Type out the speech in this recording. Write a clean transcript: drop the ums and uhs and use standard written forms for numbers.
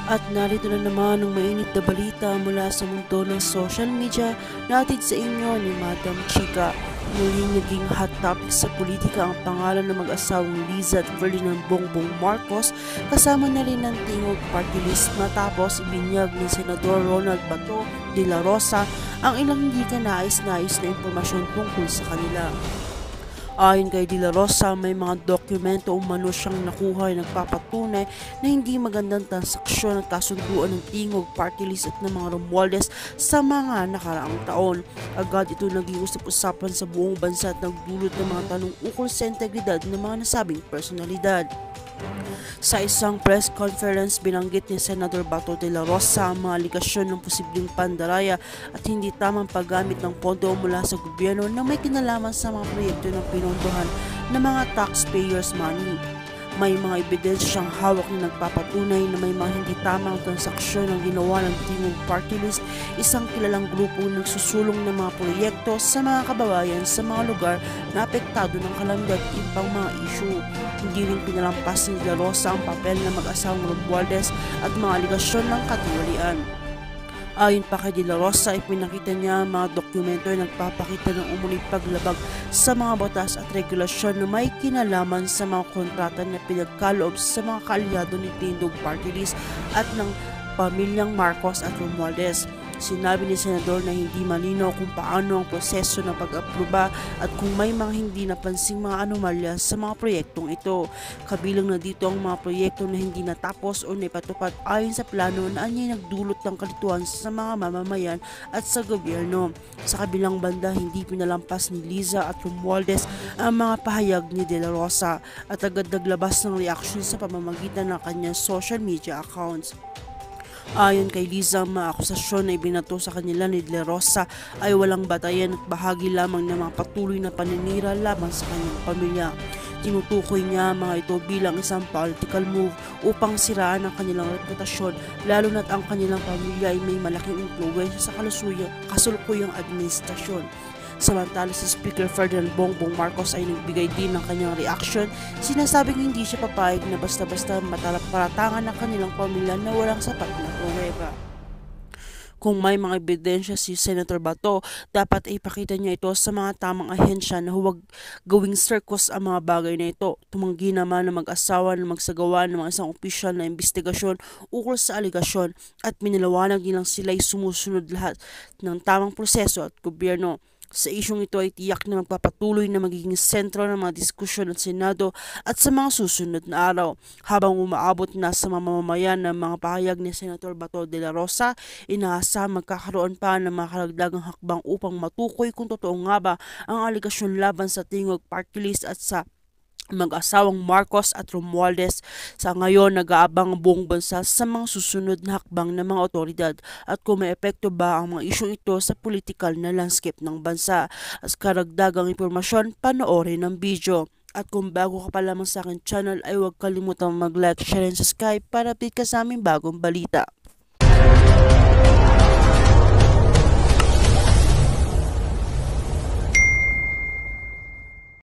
At narito na naman ang mainit na balita mula sa mundo ng social media natin sa inyo ni Madam Chika. Muling naging hot topic sa politika ang pangalan ng mag-asawang Liza at Ferdinand Bongbong Marcos kasama na rin ng Tingog Party List matapos ibinyag ni Senador Ronald Bato de la Rosa ang ilang hindi kanais-nais na impormasyon tungkol sa kanila. Ayon kay De La Rosa, may mga dokumento umano siyang nakuha na nagpapatunay na hindi magandang transaksyon at kasunduan ng Tingog Party List at ng mga Romualdez sa mga nakaraang taon. Agad ito naging usap-usapan sa buong bansa at nagdulot ng mga tanong ukol sa integridad ng mga nasabing personalidad. Sa isang press conference, binanggit ni Senador Bato de la Rosa ang mga aligasyon ng posibleng pandaraya at hindi tamang paggamit ng pondo mula sa gobyerno na may kinalaman sa mga proyekto ng pinondohan ng mga taxpayers' money. May mga ebidensyang hawak na nagpapatunay na may mga hindi tamang transaksyon ang ginawa ng Tingog Party List, isang kilalang grupo nagsusulong ng mga proyekto sa mga kababayan sa mga lugar na apektado ng kalamidad at ibang mga issue. Hindi rin pinalampas ni De La Rosa ang papel ng mag-asawang Romualdez at mga aligasyon ng katiwalian. Ayon pa kay De La Rosa, ipinakita niya ang mga dokumento ay nagpapakita ng umuling paglabag sa mga batas at regulasyon na may kinalaman sa mga kontrata na pinagkaloob sa mga kaalyado ni Tingog Party List at ng pamilyang Marcos at Romualdez. Sinabi ni Senador na hindi malinaw kung paano ang proseso ng pag-aproba at kung may mga hindi napansing mga anomalya sa mga proyektong ito. Kabilang na dito ang mga proyekto na hindi natapos o naipatupad ayon sa plano na anya'y nagdulot ng kalituhan sa mga mamamayan at sa gobyerno. Sa kabilang banda, hindi pinalampas ni Liza at Romualdez ang mga pahayag ni De La Rosa at agad naglabas ng reaksyon sa pamamagitan ng kanyang social media accounts. Ayon kay Liza, ang mga akusasyon na ibinato sa kanila ni De La Rosa ay walang batayan at bahagi lamang ng mga patuloy na paninira laban sa kanyang pamilya. Tinutukoy niya mga ito bilang isang political move upang siraan ang kanilang reputasyon, lalo na't ang kanilang pamilya ay may malaking impluwensya sa kasulukuyang administrasyon. Samantala si Speaker Ferdinand Bongbong Marcos ay nagbigay din ng kanyang reaksyon, sinasabing hindi siya papayag na basta-basta matalapatangan ng kanilang pamilya na walang sapat na pruweba. Kung may mga ebidensya si Senator Bato, dapat ipakita niya ito sa mga tamang ahensya na huwag gawing circus ang mga bagay na ito. Tumanggi naman ng mag-asawa na magsagawa ng mga isang opisyal na investigasyon ukol sa aligasyon at minalawanag nilang sila'y sumusunod lahat ng tamang proseso at gobyerno. Sa isyong ito ay tiyak na magpapatuloy na magiging sentro ng mga diskusyon ng Senado at sa mga susunod na araw. Habang umaabot na sa mamamayan ng mga pahayag ni Senator Bato de la Rosa, inaasahang magkakaroon pa ng mga karagdagang hakbang upang matukoy kung totoo nga ba ang aligasyon laban sa Tingog Party List at sa mag-asawang Marcos at Romualdez. Sa ngayon, nag-aabang ang buong bansa sa mga susunod na hakbang ng mga otoridad at kung may epekto ba ang mga isyong ito sa political na landscape ng bansa. As karagdagang impormasyon, panoorin ang video. At kung bago ka pa lamang sa akin channel ay huwag kalimutang mag-like, share and subscribe para update ka sa aming bagong balita.